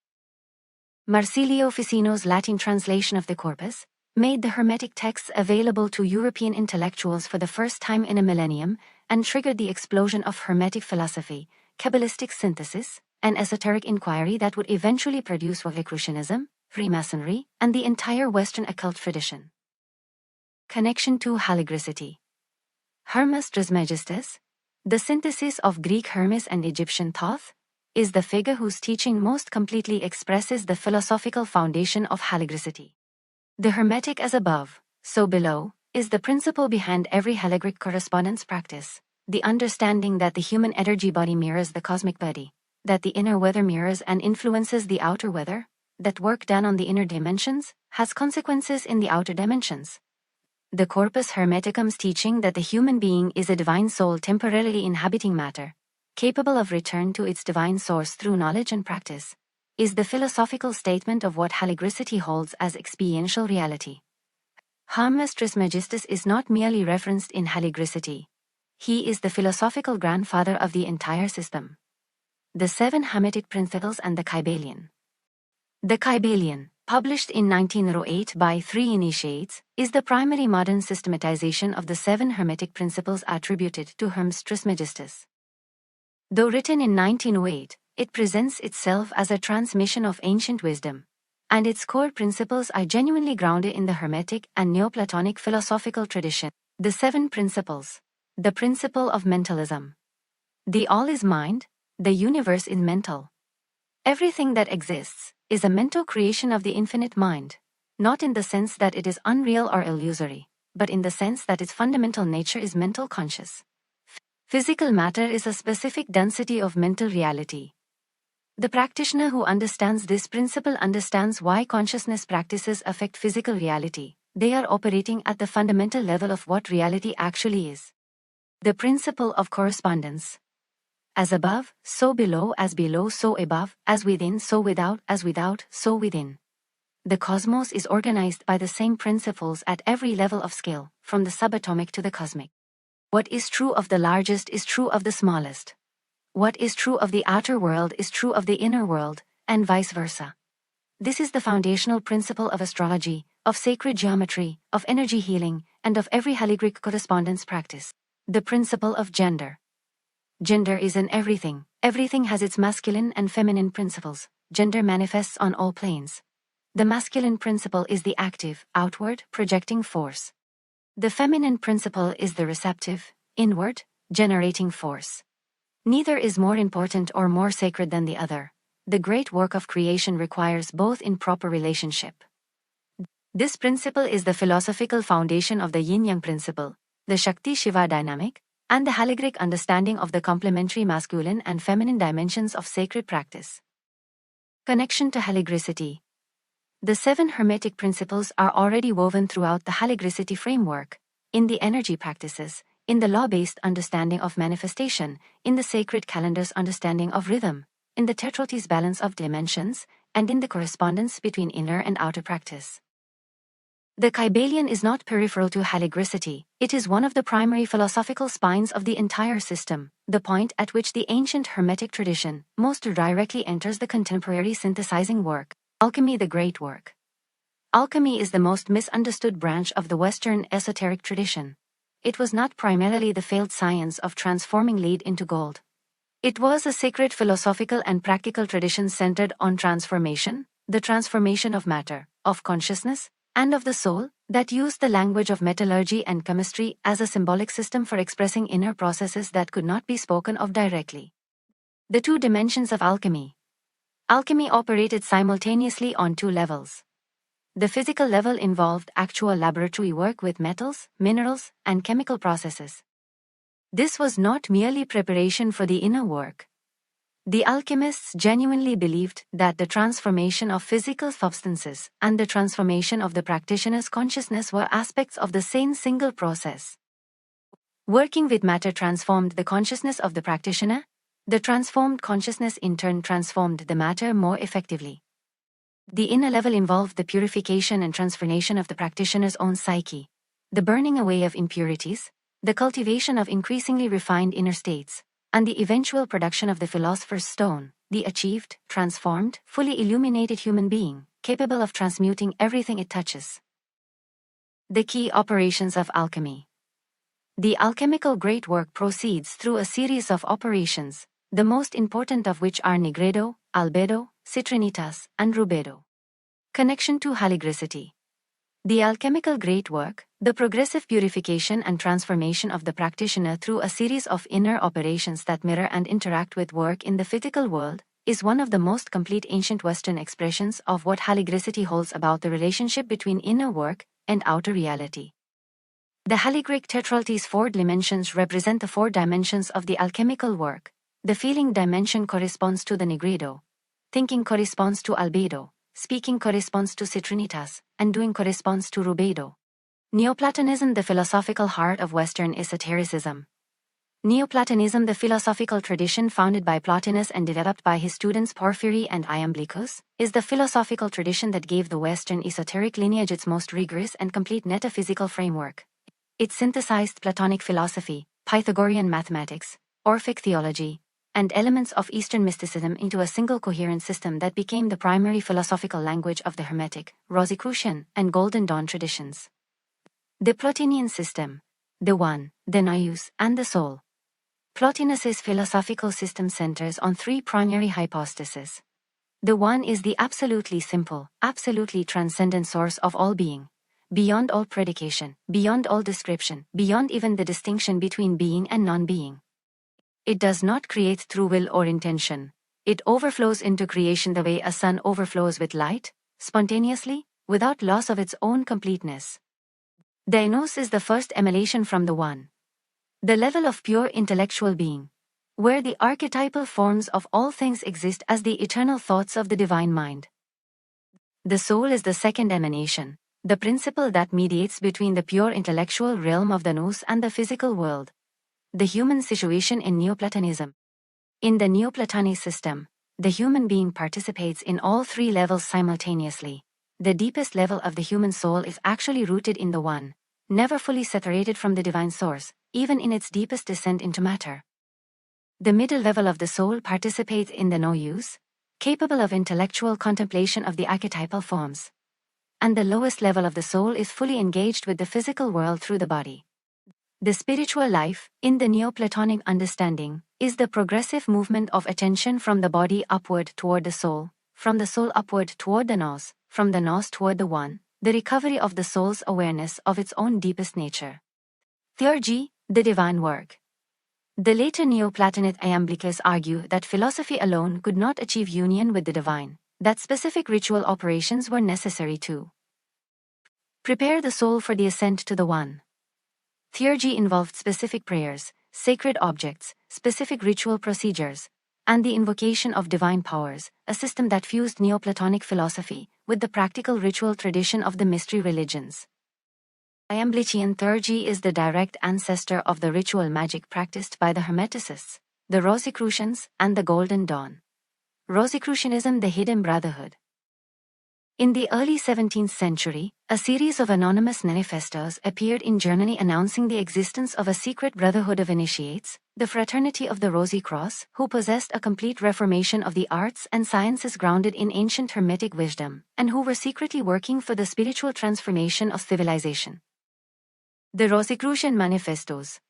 Marsilio Ficino's Latin translation of the Corpus made the Hermetic texts available to European intellectuals for the first time in a millennium, and triggered the explosion of Hermetic philosophy, Kabbalistic synthesis, and esoteric inquiry that would eventually produce Rosicrucianism, Freemasonry, and the entire Western occult tradition. Connection to Haligricity. Hermes Trismegistus, the synthesis of Greek Hermes and Egyptian Thoth, is the figure whose teaching most completely expresses the philosophical foundation of Haligricity. The Hermetic as above, so below, is the principle behind every Haligric correspondence practice, the understanding that the human energy body mirrors the cosmic body, that the inner weather mirrors and influences the outer weather, that work done on the inner dimensions has consequences in the outer dimensions. The Corpus Hermeticum's teaching that the human being is a divine soul temporarily inhabiting matter, capable of return to its divine source through knowledge and practice, is the philosophical statement of what Haligricity holds as experiential reality. Hermes Trismegistus is not merely referenced in Haligricity. He is the philosophical grandfather of the entire system. The 7 Hermetic Principles and the Kybalion. The Kybalion, published in 1908 by 3 initiates, is the primary modern systematization of the 7 Hermetic Principles attributed to Hermes Trismegistus. Though written in 1908, it presents itself as a transmission of ancient wisdom, and its core principles are genuinely grounded in the Hermetic and Neoplatonic philosophical tradition. The 7 Principles. The principle of mentalism. The all is mind, the universe is mental. Everything that exists is a mental creation of the infinite mind. not in the sense that it is unreal or illusory, but in the sense that its fundamental nature is mental conscious. Physical matter is a specific density of mental reality. The practitioner who understands this principle understands why consciousness practices affect physical reality. They are operating at the fundamental level of what reality actually is. The principle of correspondence. As above, so below, as below, so above, as within, so without, as without, so within. The cosmos is organized by the same principles at every level of scale, from the subatomic to the cosmic. What is true of the largest is true of the smallest. What is true of the outer world is true of the inner world, and vice versa. This is the foundational principle of astrology, of sacred geometry, of energy healing, and of every Haligric correspondence practice. The principle of gender. Gender is in everything. Everything has its masculine and feminine principles. Gender manifests on all planes. The masculine principle is the active, outward, projecting force. The feminine principle is the receptive, inward, generating force. Neither is more important or more sacred than the other. The great work of creation requires both in proper relationship. This principle is the philosophical foundation of the Yin-Yang principle, the Shakti-Shiva dynamic, and the Haligric understanding of the complementary masculine and feminine dimensions of sacred practice. Connection to Haligricity. The 7 Hermetic principles are already woven throughout the Haligricity framework, in the energy practices, in the law-based understanding of manifestation, in the sacred calendar's understanding of rhythm, in the tetraties balance of dimensions, and in the correspondence between inner and outer practice. The Kybalion is not peripheral to Haligricity, it is one of the primary philosophical spines of the entire system, the point at which the ancient Hermetic tradition most directly enters the contemporary synthesizing work, alchemy, the great work. Alchemy is the most misunderstood branch of the Western esoteric tradition. It was not primarily the failed science of transforming lead into gold. It was a sacred philosophical and practical tradition centered on transformation, the transformation of matter, of consciousness, and of the soul, that used the language of metallurgy and chemistry as a symbolic system for expressing inner processes that could not be spoken of directly. The 2 dimensions of alchemy. Alchemy operated simultaneously on 2 levels. The physical level involved actual laboratory work with metals, minerals, and chemical processes. This was not merely preparation for the inner work. The alchemists genuinely believed that the transformation of physical substances and the transformation of the practitioner's consciousness were aspects of the same single process. Working with matter transformed the consciousness of the practitioner. The transformed consciousness in turn transformed the matter more effectively. The inner level involved the purification and transformation of the practitioner's own psyche, the burning away of impurities, the cultivation of increasingly refined inner states, and the eventual production of the philosopher's stone, the achieved, transformed, fully illuminated human being, capable of transmuting everything it touches. The key operations of alchemy. The alchemical great work proceeds through a series of operations, the most important of which are nigredo, albedo, citrinitas, and rubedo. Connection to Haligricity. The alchemical great work, the progressive purification and transformation of the practitioner through a series of inner operations that mirror and interact with work in the physical world, is one of the most complete ancient Western expressions of what Haligricity holds about the relationship between inner work and outer reality. The Haligric tetralty's 4 dimensions represent the 4 dimensions of the alchemical work. The feeling dimension corresponds to the nigredo, thinking corresponds to albedo, speaking corresponds to citrinitas, and doing corresponds to rubedo. Neoplatonism, the philosophical heart of Western esotericism. Neoplatonism, the philosophical tradition founded by Plotinus and developed by his students Porphyry and Iamblichus, is the philosophical tradition that gave the Western esoteric lineage its most rigorous and complete metaphysical framework. It synthesized Platonic philosophy, Pythagorean mathematics, Orphic theology, and elements of Eastern mysticism into a single coherent system that became the primary philosophical language of the Hermetic, Rosicrucian, and Golden Dawn traditions. The Plotinian system. The One, the Nous, and the Soul. Plotinus's philosophical system centers on 3 primary hypostases. The One is the absolutely simple, absolutely transcendent source of all being, beyond all predication, beyond all description, beyond even the distinction between being and non-being. It does not create through will or intention. It overflows into creation the way a sun overflows with light, spontaneously, without loss of its own completeness. The nous is the first emanation from the One, the level of pure intellectual being, where the archetypal forms of all things exist as the eternal thoughts of the divine mind. The soul is the second emanation, the principle that mediates between the pure intellectual realm of the nous and the physical world, the human situation in Neoplatonism. In the Neoplatonic system, the human being participates in all three levels simultaneously. The deepest level of the human soul is actually rooted in the One, never fully separated from the divine source, even in its deepest descent into matter. The middle level of the soul participates in the nous, capable of intellectual contemplation of the archetypal forms. And the lowest level of the soul is fully engaged with the physical world through the body. The spiritual life, in the Neoplatonic understanding, is the progressive movement of attention from the body upward toward the soul, from the soul upward toward the nous, from the nous toward the One, the recovery of the soul's awareness of its own deepest nature. Theurgy, the divine work. The later Neoplatonic Iambliches argue that philosophy alone could not achieve union with the divine, that specific ritual operations were necessary to prepare the soul for the ascent to the One. Theurgy involved specific prayers, sacred objects, specific ritual procedures, and the invocation of divine powers, a system that fused Neoplatonic philosophy with the practical ritual tradition of the mystery religions. Iamblician theurgy is the direct ancestor of the ritual magic practiced by the Hermeticists, the Rosicrucians, and the Golden Dawn. Rosicrucianism, the hidden brotherhood. In the early 17th century, a series of anonymous manifestos appeared in Germany announcing the existence of a secret brotherhood of initiates, the Fraternity of the Rosy Cross, who possessed a complete reformation of the arts and sciences grounded in ancient Hermetic wisdom, and who were secretly working for the spiritual transformation of civilization. The Rosicrucian Manifestos.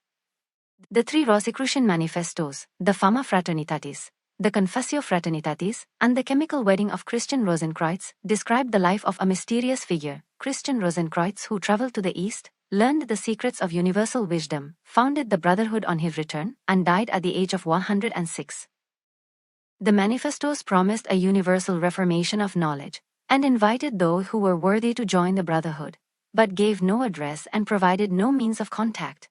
The three Rosicrucian Manifestos, the Fama Fraternitatis, the Confessio Fraternitatis, and the Chemical Wedding of Christian Rosenkreuz, described the life of a mysterious figure, Christian Rosenkreuz, who traveled to the East, learned the secrets of universal wisdom, founded the Brotherhood on his return, and died at the age of 106. The manifestos promised a universal reformation of knowledge, and invited those who were worthy to join the Brotherhood, but gave no address and provided no means of contact.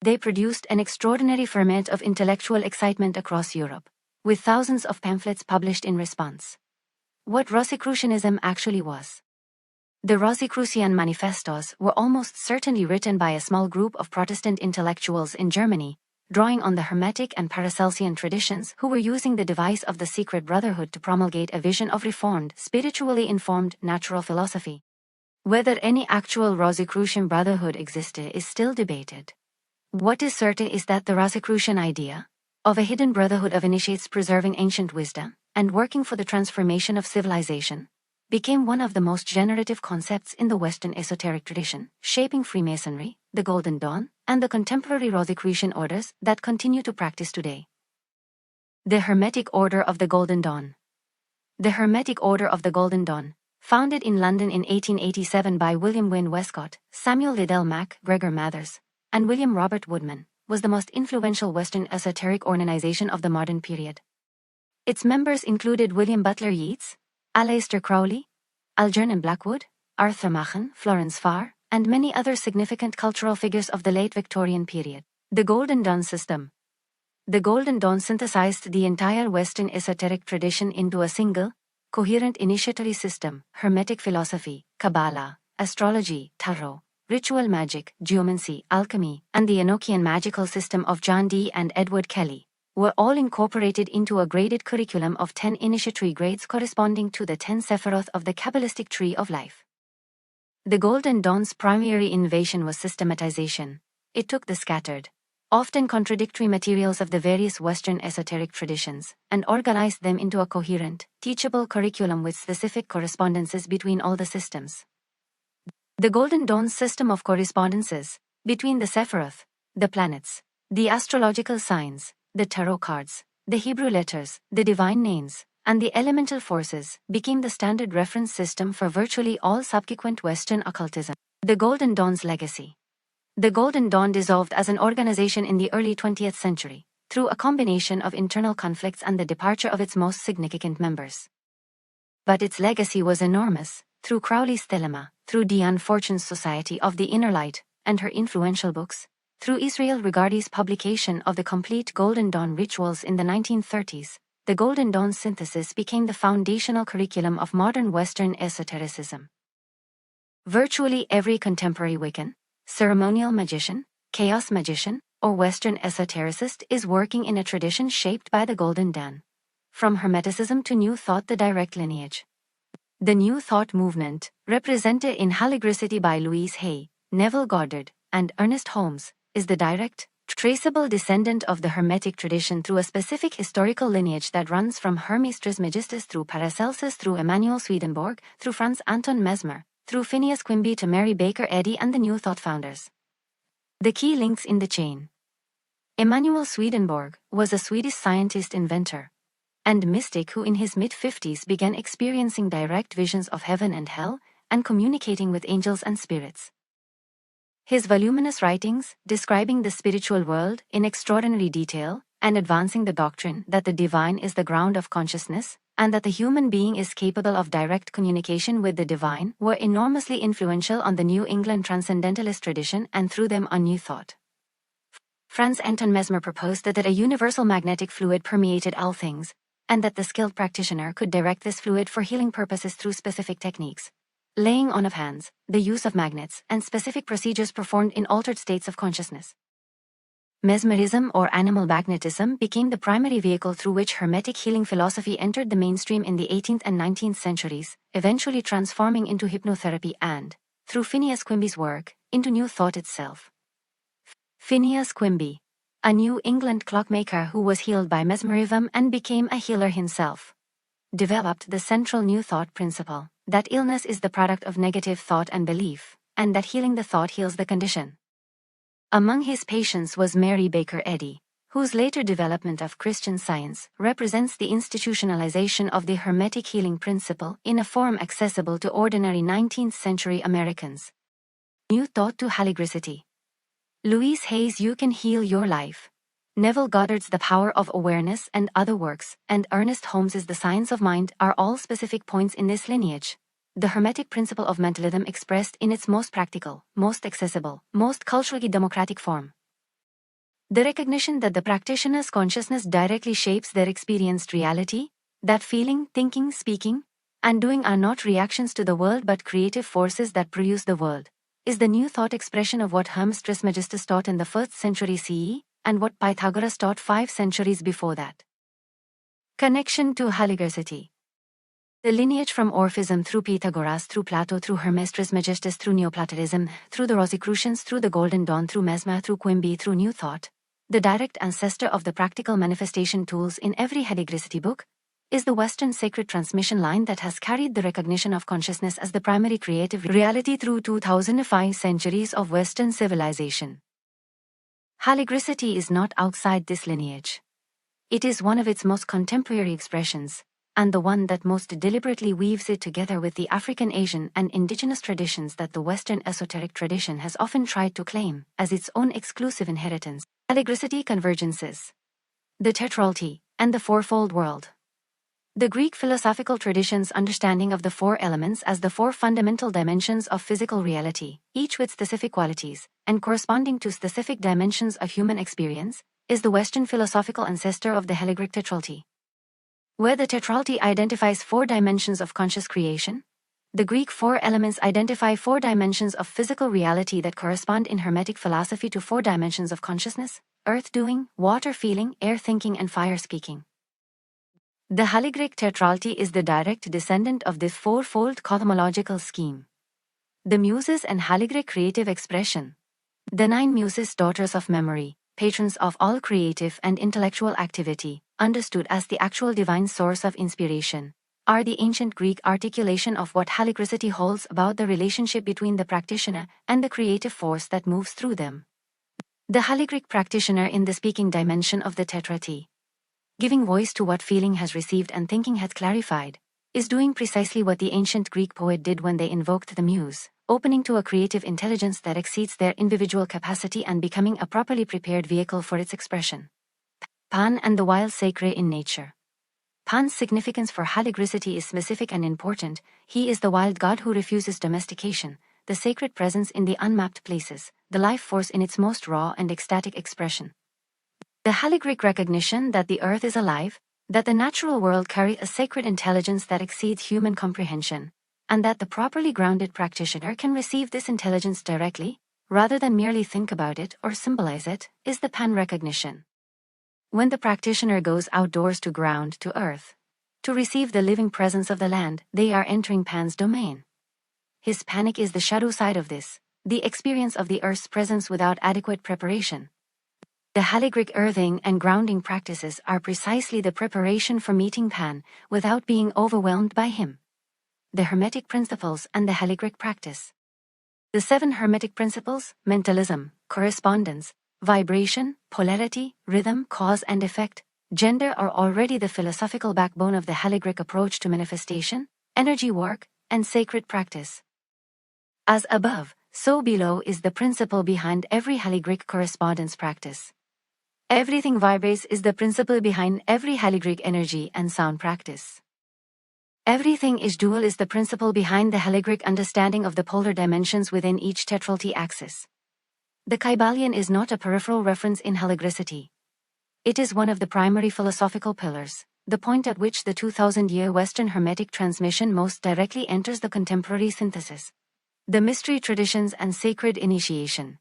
They produced an extraordinary ferment of intellectual excitement across Europe, with thousands of pamphlets published in response. What Rosicrucianism actually was. The Rosicrucian Manifestos were almost certainly written by a small group of Protestant intellectuals in Germany, drawing on the Hermetic and Paracelsian traditions, who were using the device of the secret brotherhood to promulgate a vision of reformed, spiritually informed natural philosophy. Whether any actual Rosicrucian brotherhood existed is still debated. What is certain is that the Rosicrucian idea of a hidden brotherhood of initiates preserving ancient wisdom and working for the transformation of civilization became one of the most generative concepts in the Western esoteric tradition, shaping Freemasonry, the Golden Dawn, and the contemporary Rosicrucian orders that continue to practice today. The Hermetic Order of the Golden Dawn. The Hermetic Order of the Golden Dawn, founded in London in 1887 by William Wynne Westcott, Samuel Liddell Mack, Gregor Mathers, and William Robert Woodman, was the most influential Western esoteric organization of the modern period. Its members included William Butler Yeats, Aleister Crowley, Algernon Blackwood, Arthur Machen, Florence Farr, and many other significant cultural figures of the late Victorian period. The Golden Dawn system. The Golden Dawn synthesized the entire Western esoteric tradition into a single, coherent initiatory system: Hermetic philosophy, Kabbalah, astrology, tarot, ritual magic, geomancy, alchemy, and the Enochian magical system of John Dee and Edward Kelly, were all incorporated into a graded curriculum of 10 initiatory grades corresponding to the 10 Sephiroth of the Kabbalistic tree of life. The Golden Dawn's primary innovation was systematization. It took the scattered, often contradictory materials of the various Western esoteric traditions and organized them into a coherent, teachable curriculum with specific correspondences between all the systems. The Golden Dawn's system of correspondences between the Sephiroth, the planets, the astrological signs, the tarot cards, the Hebrew letters, the divine names, and the elemental forces became the standard reference system for virtually all subsequent Western occultism. The Golden Dawn's legacy. The Golden Dawn dissolved as an organization in the early 20th century, through a combination of internal conflicts and the departure of its most significant members. But its legacy was enormous. through Crowley's Thelema, through Diane Fortune's Society of the Inner Light, and her influential books, through Israel Regardie's publication of the complete Golden Dawn rituals in the 1930s, the Golden Dawn synthesis became the foundational curriculum of modern Western esotericism. Virtually every contemporary Wiccan, ceremonial magician, chaos magician, or Western esotericist is working in a tradition shaped by the Golden Dawn. From Hermeticism to New Thought, the direct lineage. The New Thought movement, represented in Haligricity by Louise Hay, Neville Goddard, and Ernest Holmes, is the direct, traceable descendant of the Hermetic tradition through a specific historical lineage that runs from Hermes Trismegistus through Paracelsus through Emanuel Swedenborg, through Franz Anton Mesmer, through Phineas Quimby to Mary Baker Eddy and the New Thought founders. The key links in the chain. Emanuel Swedenborg was a Swedish scientist, inventor, and mystic who in his mid-50s began experiencing direct visions of heaven and hell and communicating with angels and spirits. His voluminous writings, describing the spiritual world in extraordinary detail and advancing the doctrine that the divine is the ground of consciousness and that the human being is capable of direct communication with the divine, were enormously influential on the New England transcendentalist tradition and through them on New Thought. Franz Anton Mesmer proposed that a universal magnetic fluid permeated all things, and that the skilled practitioner could direct this fluid for healing purposes through specific techniques. Laying on of hands, the use of magnets, and specific procedures performed in altered states of consciousness. Mesmerism or animal magnetism became the primary vehicle through which Hermetic healing philosophy entered the mainstream in the 18th and 19th centuries, eventually transforming into hypnotherapy and, through Phineas Quimby's work, into New Thought itself. Phineas Quimby, a New England clockmaker who was healed by mesmerism and became a healer himself, developed the central New Thought principle, that illness is the product of negative thought and belief, and that healing the thought heals the condition. Among his patients was Mary Baker Eddy, whose later development of Christian Science represents the institutionalization of the Hermetic healing principle in a form accessible to ordinary 19th-century Americans. New Thought to Haligricity. Louise Hay's You Can Heal Your Life, Neville Goddard's The Power of Awareness and other works, and Ernest Holmes's The Science of Mind are all specific points in this lineage. The Hermetic principle of mentalism expressed in its most practical, most accessible, most culturally democratic form. The recognition that the practitioner's consciousness directly shapes their experienced reality, that feeling, thinking, speaking, and doing are not reactions to the world but creative forces that produce the world, is the New Thought expression of what Hermes Trismegistus taught in the 1st century CE, and what Pythagoras taught 5 centuries before that. Connection to Haligricity. The lineage from Orpheism through Pythagoras, through Plato, through Hermes Trismegistus, through Neoplatonism, through the Rosicrucians, through the Golden Dawn, through Mesmer, through Quimby, through New Thought, the direct ancestor of the practical manifestation tools in every Haligricity book, is the Western sacred transmission line that has carried the recognition of consciousness as the primary creative reality through 2005 centuries of Western civilization. Haligricity is not outside this lineage. It is one of its most contemporary expressions, and the one that most deliberately weaves it together with the African, Asian, and indigenous traditions that the Western esoteric tradition has often tried to claim as its own exclusive inheritance. Haligricity convergences. The tetrality, and the fourfold world. The Greek philosophical tradition's understanding of the four elements as the four fundamental dimensions of physical reality, each with specific qualities, and corresponding to specific dimensions of human experience, is the Western philosophical ancestor of the Haligric tetrality. Where the tetrality identifies 4 dimensions of conscious creation, the Greek 4 elements identify 4 dimensions of physical reality that correspond in Hermetic philosophy to 4 dimensions of consciousness: earth doing, water feeling, air thinking, and fire speaking. The Haligric tetrality is the direct descendant of this fourfold cosmological scheme. The Muses and Haligric creative expression. The 9 Muses, daughters of memory, patrons of all creative and intellectual activity, understood as the actual divine source of inspiration, are the ancient Greek articulation of what Haligricity holds about the relationship between the practitioner and the creative force that moves through them. The Haligric practitioner in the speaking dimension of the tetrality, giving voice to what feeling has received and thinking has clarified, is doing precisely what the ancient Greek poet did when they invoked the muse, opening to a creative intelligence that exceeds their individual capacity and becoming a properly prepared vehicle for its expression. Pan and the wild sacred in nature. Pan's significance for Haligricity is specific and important. He is the wild god who refuses domestication, the sacred presence in the unmapped places, the life force in its most raw and ecstatic expression. The Haligric recognition that the earth is alive, that the natural world carries a sacred intelligence that exceeds human comprehension, and that the properly grounded practitioner can receive this intelligence directly, rather than merely think about it or symbolize it, is the Pan recognition. When the practitioner goes outdoors to ground to earth, to receive the living presence of the land, they are entering Pan's domain. His panic is the shadow side of this, the experience of the earth's presence without adequate preparation. The Haligric earthing and grounding practices are precisely the preparation for meeting Pan without being overwhelmed by him. The Hermetic principles and the Haligric practice. The 7 Hermetic principles, mentalism, correspondence, vibration, polarity, rhythm, cause and effect, gender are already the philosophical backbone of the Haligric approach to manifestation, energy work, and sacred practice. As above, so below is the principle behind every Haligric correspondence practice. Everything vibrates is the principle behind every Haligric energy and sound practice. Everything is dual is the principle behind the Haligric understanding of the polar dimensions within each tetrality axis. The Kybalion is not a peripheral reference in Haligricity. It is one of the primary philosophical pillars, the point at which the 2000-year Western Hermetic transmission most directly enters the contemporary synthesis. The mystery traditions and sacred initiation.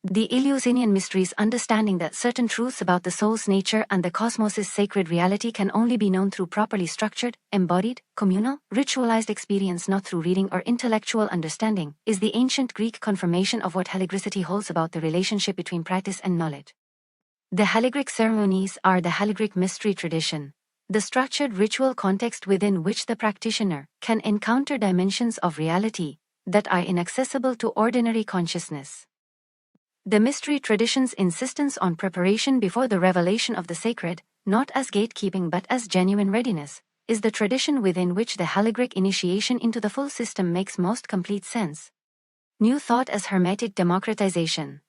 The Eleusinian mysteries understanding that certain truths about the soul's nature and the cosmos' sacred reality can only be known through properly structured, embodied, communal, ritualized experience, not through reading or intellectual understanding, is the ancient Greek confirmation of what Haligricity holds about the relationship between practice and knowledge. The Haligric ceremonies are the Haligric mystery tradition, the structured ritual context within which the practitioner can encounter dimensions of reality that are inaccessible to ordinary consciousness. The mystery tradition's insistence on preparation before the revelation of the sacred, not as gatekeeping but as genuine readiness, is the tradition within which the Haligric initiation into the full system makes most complete sense. New Thought as Hermetic Democratization.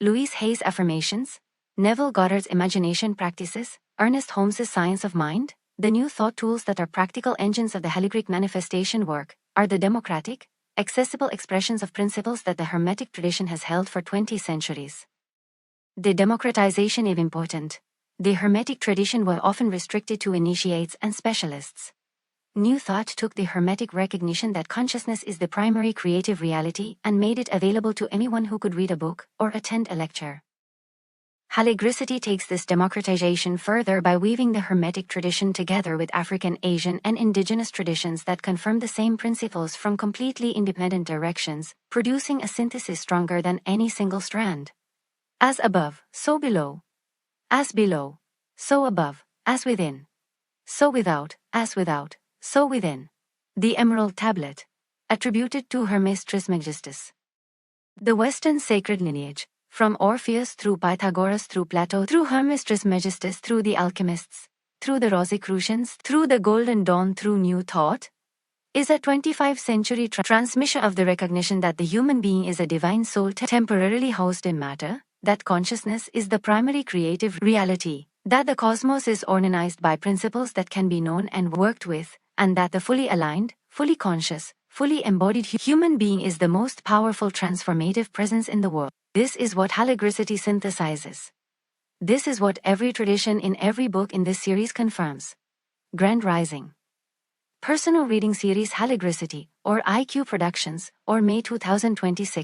Louise Hay's Affirmations, Neville Goddard's Imagination Practices, Ernest Holmes's Science of Mind, the New Thought tools that are practical engines of the Haligric manifestation work, are the democratic, accessible expressions of principles that the Hermetic tradition has held for 20 centuries. The democratization is important. The Hermetic tradition was often restricted to initiates and specialists. New Thought took the Hermetic recognition that consciousness is the primary creative reality and made it available to anyone who could read a book or attend a lecture. Haligricity takes this democratization further by weaving the Hermetic tradition together with African, Asian, and indigenous traditions that confirm the same principles from completely independent directions, producing a synthesis stronger than any single strand. As above, so below. As below, so above, as within. So without, as without, so within. The Emerald Tablet. Attributed to Hermes Trismegistus. The Western sacred lineage. From Orpheus through Pythagoras through Plato through Hermes Trismegistus through the alchemists, through the Rosicrucians, through the Golden Dawn through New Thought, is a 25th century transmission of the recognition that the human being is a divine soul temporarily housed in matter, that consciousness is the primary creative reality, that the cosmos is organized by principles that can be known and worked with, and that the fully aligned, fully conscious, fully embodied human being is the most powerful transformative presence in the world. This is what Haligricity synthesizes. This is what every tradition in every book in this series confirms. Grand Rising. Personal Reading Series Haligricity, or IQ Productions, or May 2026.